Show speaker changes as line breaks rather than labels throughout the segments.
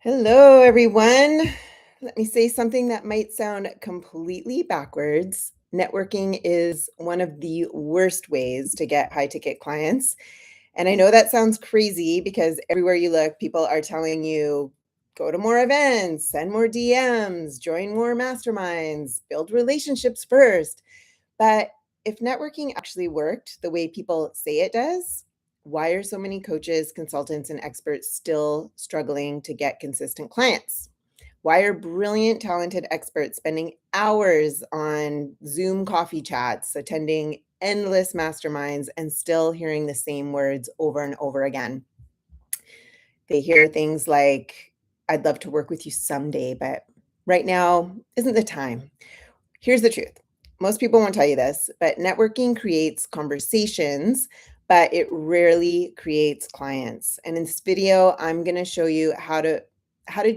Hello, everyone. Let me say something that might sound completely backwards. Networking is one of the worst ways to get high ticket clients. And I know that sounds crazy because everywhere you look, people are telling you go to more events, send more DMs, join more masterminds, build relationships first. But if networking actually worked the way people say it does, why are so many coaches, consultants, and experts still struggling to get consistent clients? Why are brilliant, talented experts spending hours on Zoom coffee chats, attending endless masterminds, and still hearing the same words over and over again? They hear things like, I'd love to work with you someday, but right now isn't the time. Here's the truth. Most people won't tell you this, but networking creates conversations, but it rarely creates clients. And in this video, I'm going to show you how to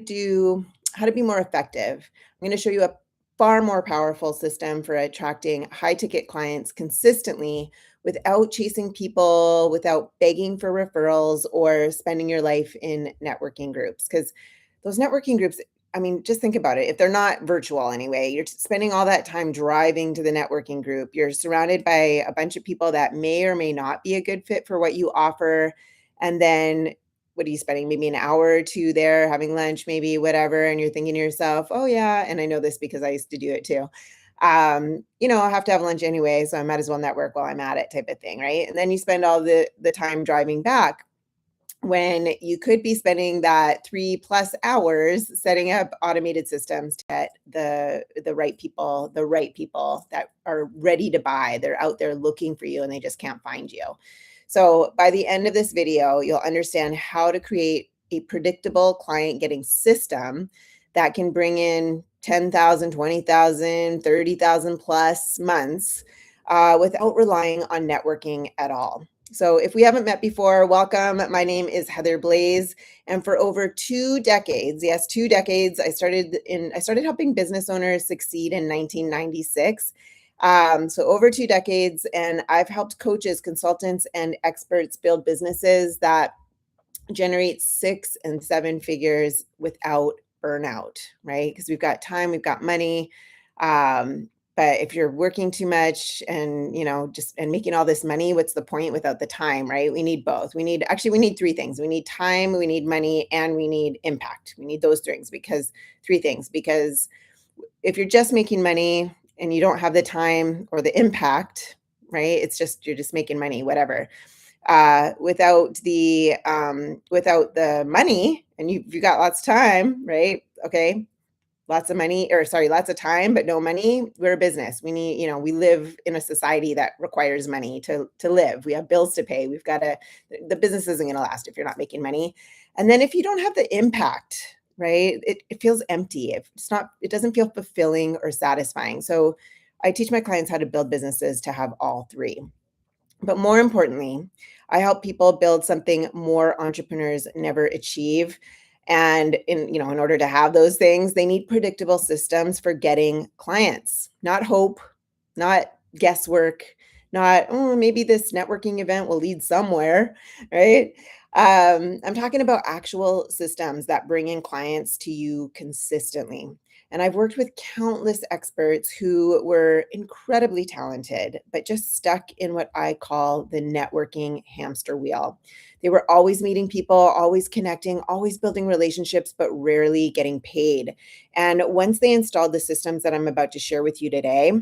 do how to be more effective. I'm going to show you a far more powerful system for attracting high ticket clients consistently without chasing people, without begging for referrals or spending your life in networking groups because those networking groups, I mean, just think about it. If they're not virtual anyway, you're spending all that time driving to the networking group. You're surrounded by a bunch of people that may or may not be a good fit for what you offer. And then what are you spending? Maybe an hour or two there having lunch, maybe whatever. And you're thinking to yourself, oh, yeah. And I know this because I used to do it too. I have to have lunch anyway, so I might as well network while I'm at it, type of thing. Right. And then you spend all the time driving back when you could be spending that 3+ hours setting up automated systems to get the right people that are ready to buy. They're out there looking for you and they just can't find you. So by the end of this video, you'll understand how to create a predictable client getting system that can bring in 10,000, 20,000, 30,000 plus months without relying on networking at all. So if we haven't met before, welcome. My name is Heather Blaze, and for over 2 decades, yes, 2 decades, I started helping business owners succeed in 1996. So over 2 decades, and I've helped coaches, consultants, and experts build businesses that generate 6 and 7 figures without burnout, right? Because we've got time, we've got money. But if you're working too much and just and making all this money, what's the point without the time, right? We need both. We need 3 things. We need time, we need money, and we need impact. We need those three things because if you're just making money and you don't have the time or the impact, right? You're just making money, whatever. Without the money, and you got lots of time, right? Okay, lots of money, or sorry, lots of time, but no money. We're a business. We live in a society that requires money to live. We have bills to pay. The business isn't going to last if you're not making money. And then if you don't have the impact, right, it feels empty. It doesn't feel fulfilling or satisfying. So I teach my clients how to build businesses to have all three. But more importantly, I help people build something more entrepreneurs never achieve. And in order to have those things, they need predictable systems for getting clients, not hope, not guesswork, not, oh, maybe this networking event will lead somewhere, right? I'm talking about actual systems that bring in clients to you consistently. And I've worked with countless experts who were incredibly talented, but just stuck in what I call the networking hamster wheel. They were always meeting people, always connecting, always building relationships, but rarely getting paid. And once they installed the systems that I'm about to share with you today,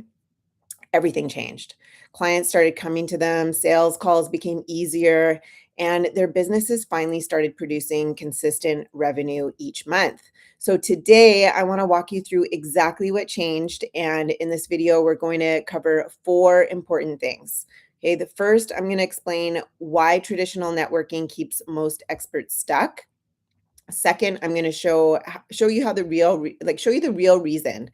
everything changed. Clients started coming to them, sales calls became easier, and their businesses finally started producing consistent revenue each month. So today, I want to walk you through exactly what changed. And in this video, we're going to cover 4 important things. Okay, the first, I'm going to explain why traditional networking keeps most experts stuck. Second, I'm going to show you how show you the real reason.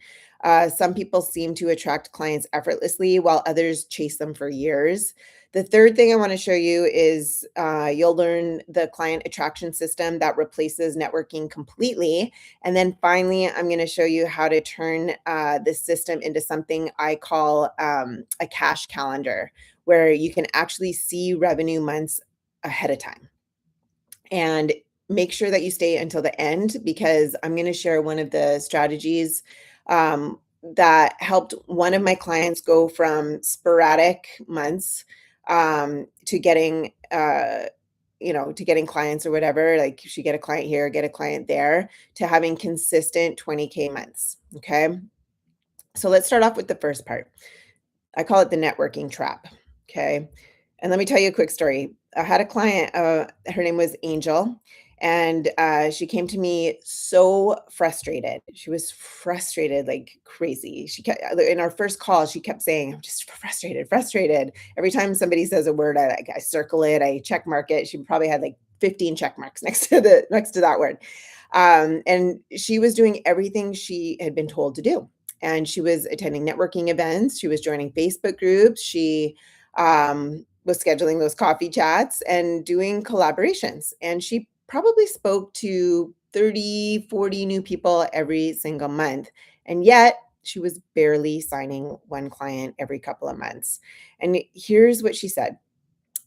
Some people seem to attract clients effortlessly while others chase them for years. The third thing I want to show you is you'll learn the client attraction system that replaces networking completely. And then finally, I'm going to show you how to turn this system into something I call a cash calendar, where you can actually see revenue months ahead of time. And make sure that you stay until the end because I'm going to share one of the strategies that helped one of my clients go from sporadic months to getting to getting clients or whatever. Like she get a client here, get a client there, to having consistent 20K months. Okay. So let's start off with the first part. I call it the networking trap. Okay. And let me tell you a quick story. I had a client, her name was Angel, and she came to me so frustrated. She was frustrated like crazy. She kept, in our first call, she kept saying, I'm just frustrated, frustrated. Every time somebody says a word, I circle it, I check mark it. She probably had like 15 check marks next to that word. And she was doing everything she had been told to do, and she was attending networking events. She was joining Facebook groups. She was scheduling those coffee chats and doing collaborations. And she probably spoke to 30, 40 new people every single month. And yet she was barely signing one client every couple of months. And here's what she said.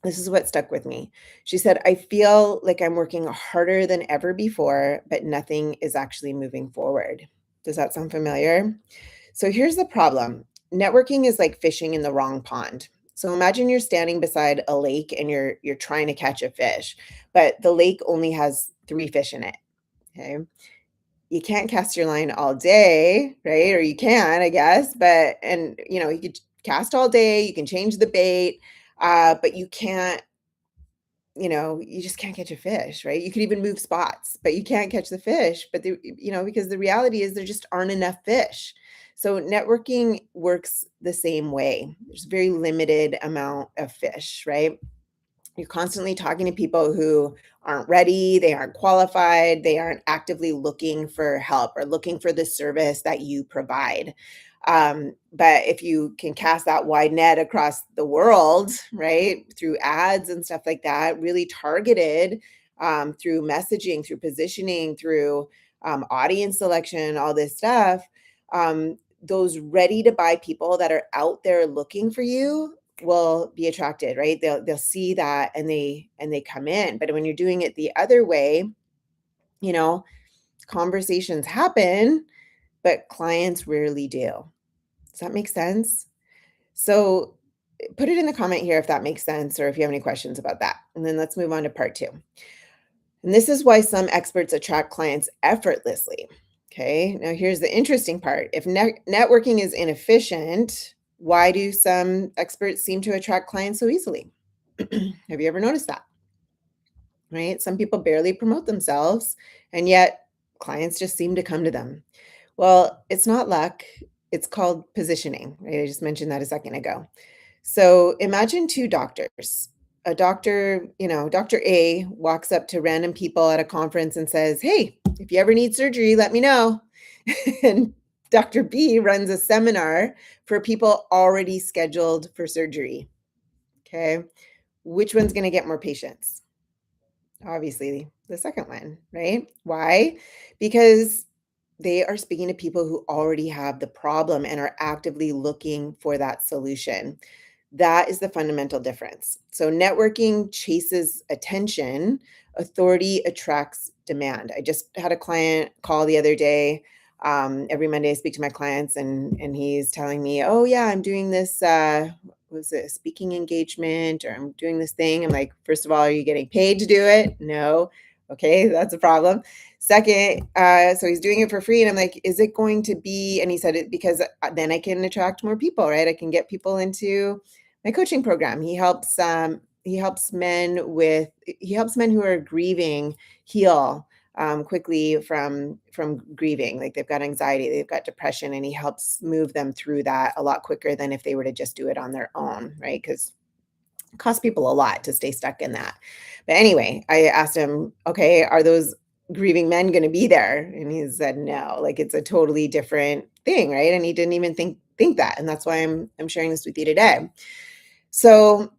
This is what stuck with me. She said, I feel like I'm working harder than ever before, but nothing is actually moving forward. Does that sound familiar? So here's the problem. Networking is like fishing in the wrong pond. So imagine you're standing beside a lake and you're trying to catch a fish, but the lake only has 3 fish in it. Okay? You can't cast your line all day, right? Or you can, I guess, but you could cast all day, you can change the bait, but you can't, you just can't catch a fish, right? You could even move spots, but you can't catch the fish. But because the reality is there just aren't enough fish. So networking works the same way. There's a very limited amount of fish, right? You're constantly talking to people who aren't ready, they aren't qualified, they aren't actively looking for help or looking for the service that you provide. But if you can cast that wide net across the world, right, through ads and stuff like that, really targeted through messaging, through positioning, through audience selection, all this stuff, those ready to buy people that are out there looking for you will be attracted, right? They'll see that and they come in. But when you're doing it the other way, you know, conversations happen, but clients rarely do. Does that make sense? So put it in the comment here if that makes sense or if you have any questions about that. And then let's move on to part 2. And this is why some experts attract clients effortlessly. Okay. Now here's the interesting part. If networking is inefficient, why do some experts seem to attract clients so easily? Have you ever noticed that? Right? Some people barely promote themselves, and yet clients just seem to come to them. Well, it's not luck. It's called positioning, right? I just mentioned that a second ago. So imagine 2 doctors. A doctor, Dr. A walks up to random people at a conference and says, hey, if you ever need surgery, let me know. And Dr. B runs a seminar for people already scheduled for surgery. Okay. Which one's going to get more patients? Obviously, the second one, right? Why? Because they are speaking to people who already have the problem and are actively looking for that solution. That is the fundamental difference. So, networking chases attention, authority attracts demand. I just had a client call the other day. Every Monday, I speak to my clients, and he's telling me, "Oh yeah, I'm doing this. Was it a speaking engagement, or I'm doing this thing?" I'm like, first of all, are you getting paid to do it? No. Okay, that's a problem. Second, so he's doing it for free, and I'm like, is it going to be? And he said it because then I can attract more people, right? I can get people into my coaching program. He helps men who are grieving heal quickly from grieving. Like they've got anxiety, they've got depression, and he helps move them through that a lot quicker than if they were to just do it on their own, right? Because it costs people a lot to stay stuck in that. But anyway, I asked him, okay, are those grieving men going to be there? And he said no. Like it's a totally different thing, right? And he didn't even think that. And that's why I'm sharing this with you today. So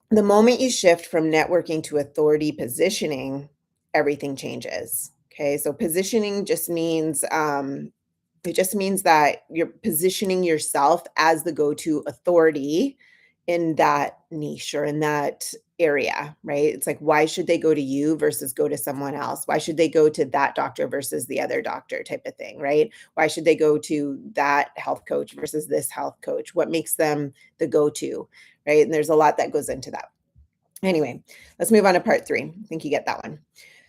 the moment you shift from networking to authority positioning, everything changes. Okay. So positioning just means that you're positioning yourself as the go-to authority in that niche or in that area, right? It's like, why should they go to you versus go to someone else? Why should they go to that doctor versus the other doctor type of thing, right? Why should they go to that health coach versus this health coach? What makes them the go-to, right? And there's a lot that goes into that. Anyway, let's move on to part 3. I think you get that one.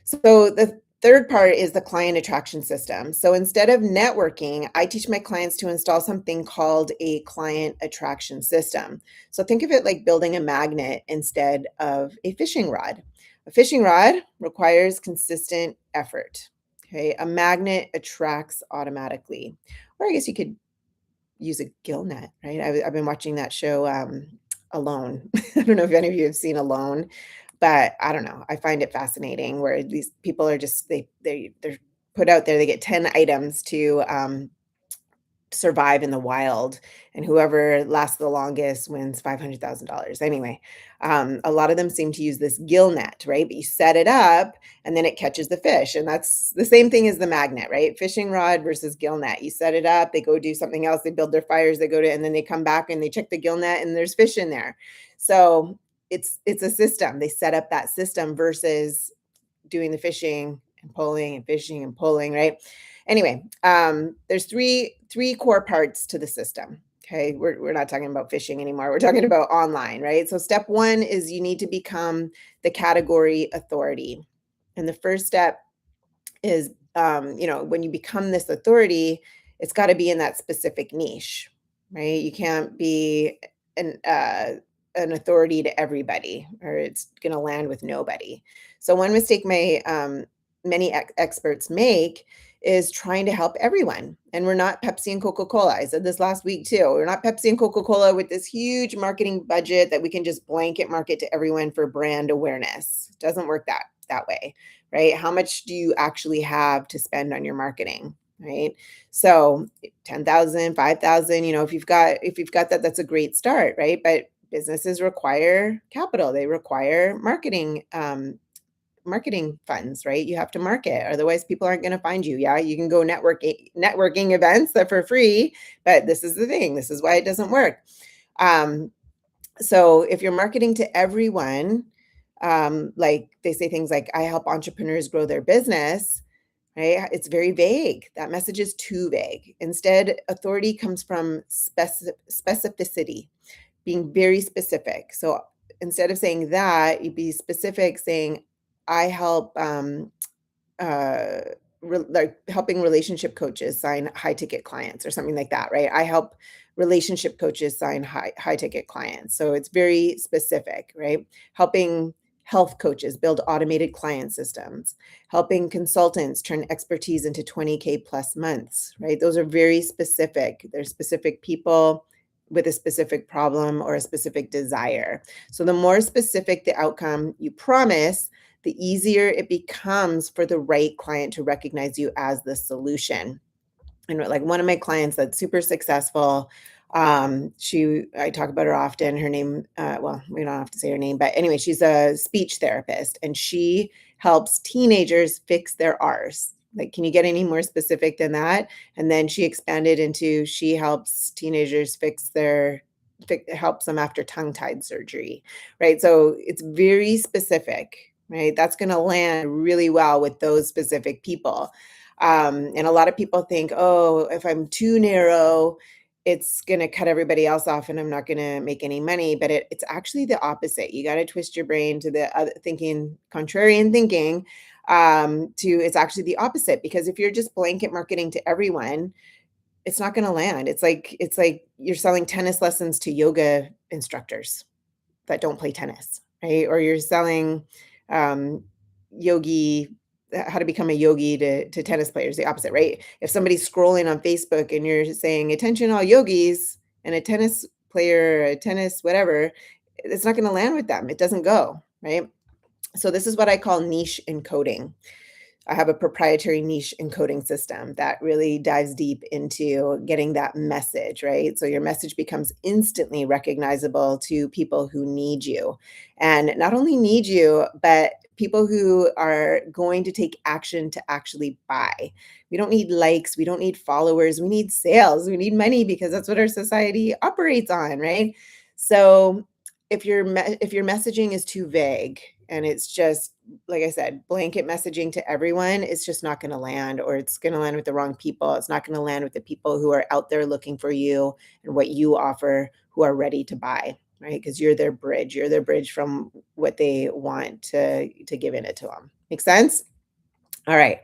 So the third part is the client attraction system. So instead of networking, I teach my clients to install something called a client attraction system. So think of it like building a magnet instead of a fishing rod. A fishing rod requires consistent effort. Okay, a magnet attracts automatically. Or I guess you could use a gill net, right? I've been watching that show, Alone. I don't know if any of you have seen Alone, but I don't know. I find it fascinating where these people are just they're put out there. They get 10 items to survive in the wild, and whoever lasts the longest wins $500,000. Anyway, a lot of them seem to use this gill net, right? But you set it up and then it catches the fish. And that's the same thing as the magnet, right? Fishing rod versus gill net. You set it up, they go do something else, they build their fires, they go to, and then they come back and they check the gill net and there's fish in there. So it's a system. They set up that system versus doing the fishing and pulling and fishing and pulling, right? Anyway, there's three core parts to the system. Okay, we're not talking about fishing anymore. We're talking about online, right? So step 1 is you need to become the category authority. And the first step is, when you become this authority, it's got to be in that specific niche, right? You can't be an uh, an authority to everybody, or it's going to land with nobody. So one mistake many experts make is trying to help everyone. And we're not Pepsi and Coca-Cola. I said this last week too. We're not Pepsi and Coca-Cola with this huge marketing budget that we can just blanket market to everyone for brand awareness. It doesn't work that way, right? How much do you actually have to spend on your marketing, right? So 10,000, 5,000, if you've got that, that's a great start, right? But businesses require capital. They require marketing funds, right? You have to market, otherwise people aren't going to find you. Yeah, you can go networking events that for free, but this is the thing. This is why it doesn't work. So if you're marketing to everyone, like they say things like, I help entrepreneurs grow their business, right? It's very vague. That message is too vague. Instead, authority comes from specificity, being very specific. So instead of saying that, you'd be specific, saying, I help uh like helping relationship coaches sign high ticket clients or something like that, right? I help relationship coaches sign high ticket clients. So it's very specific, right? Helping health coaches build automated client systems, helping consultants turn expertise into 20K plus months, right? Those are very specific. They're specific people with a specific problem or a specific desire. So the more specific the outcome you promise, the easier it becomes for the right client to recognize you as the solution. And like one of my clients that's super successful, I talk about her often. Her name, well, we don't have to say her name, but anyway, she's a speech therapist and she helps teenagers fix their R's. Like, can you get any more specific than that? And then she expanded into she helps teenagers helps them after tongue-tied surgery, right? So it's very specific, right? That's going to land really well with those specific people. And a lot of people think, oh, if I'm too narrow, it's going to cut everybody else off and I'm not going to make any money. But it's actually the opposite. You got to twist your brain to the other thinking, contrarian thinking, to it's actually the opposite. Because if you're just blanket marketing to everyone, it's not going to land. It's like you're selling tennis lessons to yoga instructors that don't play tennis, right? Or you're selling um, yogi, how to become a yogi to tennis players, the opposite, right? If somebody's scrolling on Facebook and you're saying, attention, all yogis, and a tennis player, a tennis, whatever, it's not going to land with them. It doesn't go, right? So this is what I call niche encoding. I have a proprietary niche encoding system that really dives deep into getting that message, right? So your message becomes instantly recognizable to people who need you. And not only need you, but people who are going to take action to actually buy. We don't need likes, we don't need followers, we need sales, we need money because that's what our society operates on, right? So if your messaging is too vague and it's just, like I said, blanket messaging to everyone, it's just not going to land, or it's going to land with the wrong people. It's not going to land with the people who are out there looking for you and what you offer, who are ready to buy, right? Because you're their bridge. You're their bridge from what they want to give in it to them. Make sense? All right.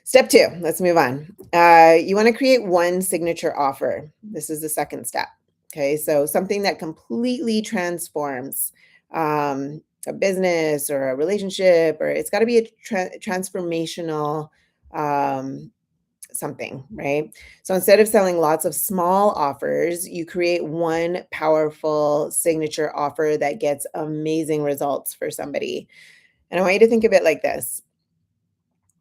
Step two, let's move on. You want to create one signature offer. This is the second step. Okay, so something that completely transforms a business or a relationship, or it's got to be a transformational um, something, right? So instead of selling lots of small offers, you create one powerful signature offer that gets amazing results for somebody. And I want you to think of it like this.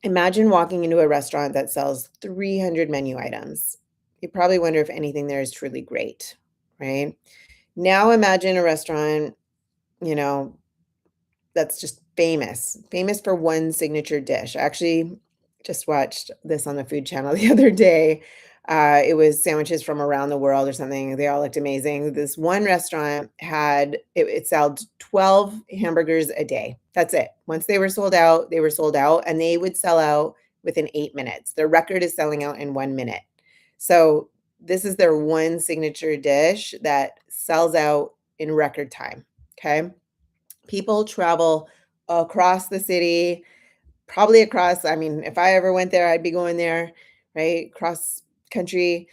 Imagine walking into a restaurant that sells 300 menu items. You probably wonder if anything there is truly great, right? Now imagine a restaurant, you know, that's just famous for one signature dish. I actually just watched this on the Food Channel the other day. It was sandwiches from around the world or something. They all looked amazing. This one restaurant had it sold 12 hamburgers a day. That's it. Once they were sold out, they were sold out, and they would sell out within 8 minutes. Their record is selling out in 1 minute. So this is their one signature dish that sells out in record time. Okay. People travel across the city, probably across, I mean, if I ever went there, I'd be going there, right? Cross country,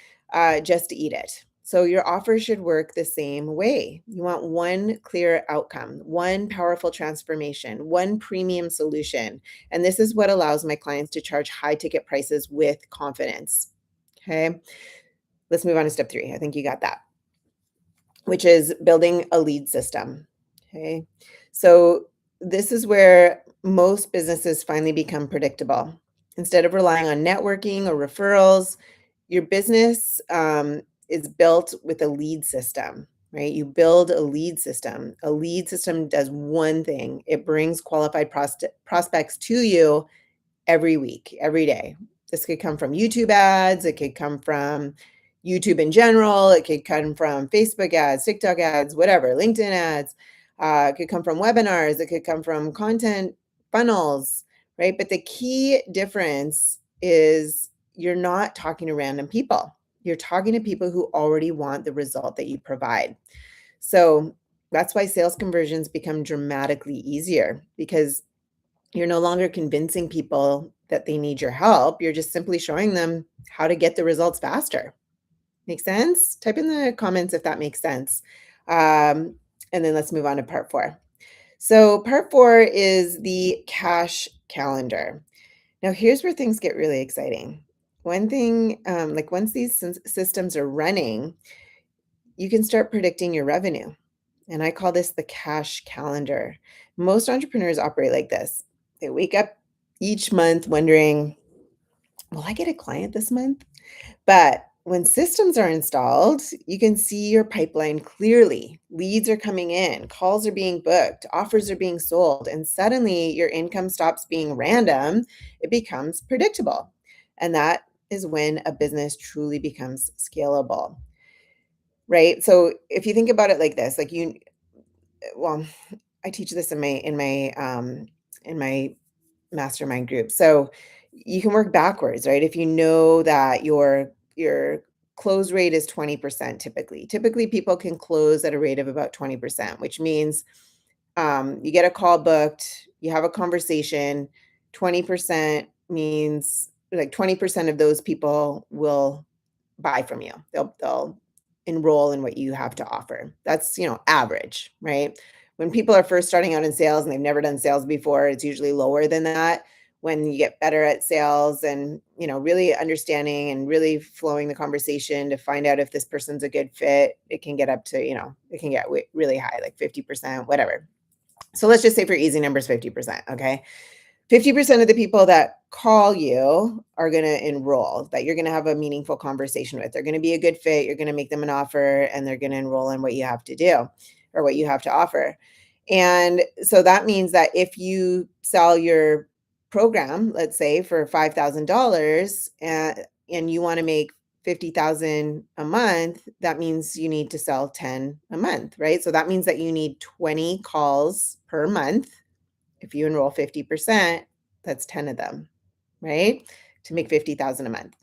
just to eat it. So your offer should work the same way. You want one clear outcome, one powerful transformation, one premium solution. And this is what allows my clients to charge high ticket prices with confidence. Okay. Let's move on to step three. I think you got that, which is building a lead system. Okay. So this is where most businesses finally become predictable. Instead of relying on networking or referrals, your business is built with a lead system, right? You build a lead system. A lead system does one thing: it brings qualified prospects to you every week, every day. This could come from YouTube ads, it could come from YouTube in general, it could come from Facebook ads, TikTok ads, whatever, LinkedIn ads. It could come from webinars, it could come from content funnels, right? But the key difference is you're not talking to random people. You're talking to people who already want the result that you provide. So that's why sales conversions become dramatically easier, because you're no longer convincing people that they need your help. You're just simply showing them how to get the results faster. Make sense? Type in the comments if that makes sense. And then let's move on to part four. So, part four is the cash calendar. Now, here's where things get really exciting. One thing, like once these systems are running, you can start predicting your revenue. And I call this the cash calendar. Most entrepreneurs operate like this. They wake up each month wondering, will I get a client this month? But when systems are installed, you can see your pipeline clearly. Leads are coming in, calls are being booked, offers are being sold, and suddenly your income stops being random. It becomes predictable. And that is when a business truly becomes scalable, right? So if you think about it like this, like well, I teach this in my mastermind group. So you can work backwards, right? If you know that your close rate is 20% typically. Typically people can close at a rate of about 20%, which means you get a call booked, you have a conversation, 20% means like 20% of those people will buy from you. They'll enroll in what you have to offer. That's, average, right? When people are first starting out in sales and they've never done sales before, it's usually lower than that. When you get better at sales and, really understanding and really flowing the conversation to find out if this person's a good fit, it can get up to, it can get really high, like 50%, whatever. So let's just say for easy numbers, 50%, okay? 50% of the people that call you are going to enroll, that you're going to have a meaningful conversation with. They're going to be a good fit. You're going to make them an offer, and they're going to enroll in what you have to do or what you have to offer. And so that means that if you sell your program, let's say for $5,000 and you want to make 50,000 a month, that means you need to sell 10 a month, right? So that means that you need 20 calls per month. If you enroll 50%, that's 10 of them, right? To make 50,000 a month.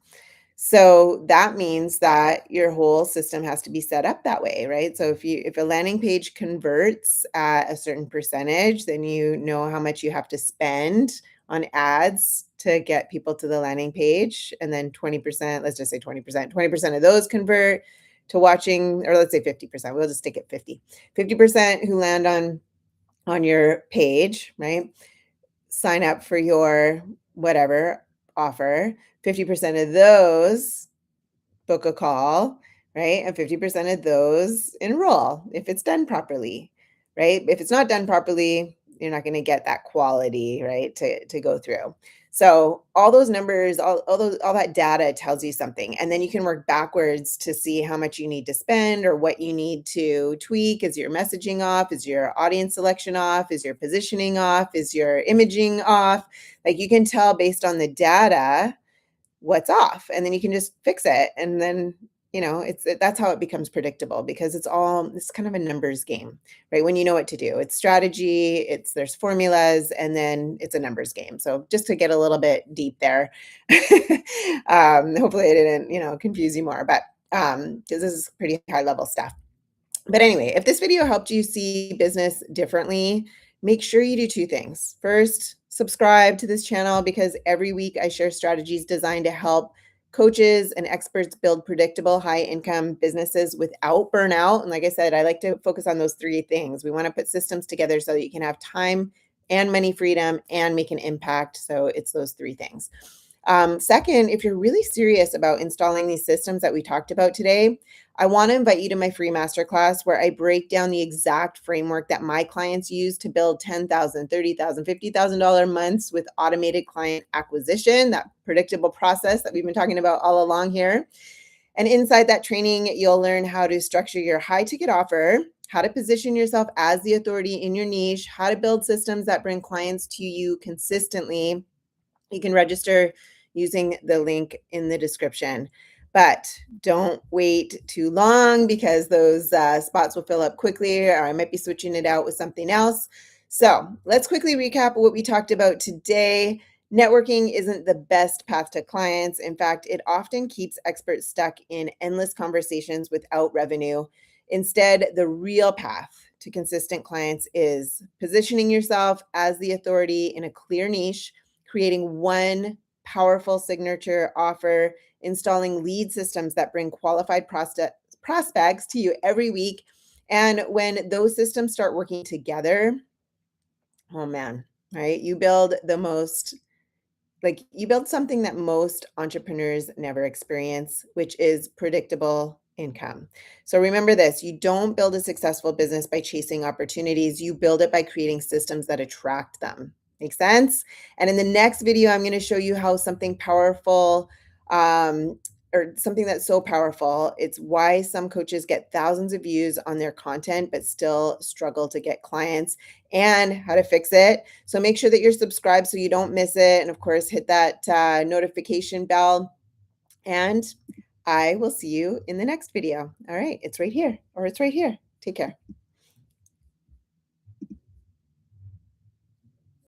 So that means that your whole system has to be set up that way, right? So if a landing page converts at a certain percentage, then you know how much you have to spend on ads to get people to the landing page. And then 20%, let's just say 20%, 20% of those convert to watching, or let's say 50%. We'll just stick at 50. 50% who land on your page, right? Sign up for your whatever offer. 50% of those book a call, right? And 50% of those enroll if it's done properly, right? If it's not done properly, you're not going to get that quality, right? To go through. So all those numbers, all that data tells you something. And then you can work backwards to see how much you need to spend or what you need to tweak. Is your messaging off? Is your audience selection off? Is your positioning off? Is your imaging off? Like you can tell based on the data what's off, and then you can just fix it. And then that's how it becomes predictable, because it's kind of a numbers game, right? When you know what to do, it's strategy, there's formulas, and then it's a numbers game. So just to get a little bit deep there, hopefully I didn't confuse you more, but because this is pretty high level stuff. But anyway, if this video helped you see business differently, make sure you do two things. First, subscribe to this channel, because every week I share strategies designed to help coaches and experts build predictable high income businesses without burnout. And like I said, I like to focus on those three things. We want to put systems together so that you can have time and money freedom and make an impact. So it's those three things. Second, if you're really serious about installing these systems that we talked about today, I want to invite you to my free masterclass, where I break down the exact framework that my clients use to build $10,000, $30,000, $50,000 months with automated client acquisition, that predictable process that we've been talking about all along here. And inside that training, you'll learn how to structure your high ticket offer, how to position yourself as the authority in your niche, how to build systems that bring clients to you consistently. You can register using the link in the description. But don't wait too long, because those spots will fill up quickly, or I might be switching it out with something else. So let's quickly recap what we talked about today. Networking isn't the best path to clients. In fact, it often keeps experts stuck in endless conversations without revenue. Instead, the real path to consistent clients is positioning yourself as the authority in a clear niche, creating one powerful signature offer, installing lead systems that bring qualified prospects to you every week. And when those systems start working together, oh man, right? You build something that most entrepreneurs never experience, which is predictable income. So remember this, you don't build a successful business by chasing opportunities. You build it by creating systems that attract them. Make sense? And in the next video, I'm going to show you how something powerful, or something that's so powerful, it's why some coaches get thousands of views on their content but still struggle to get clients, and how to fix it. So make sure that you're subscribed so you don't miss it. And of course, hit that notification bell. And I will see you in the next video. All right, it's right here, or it's right here. Take care.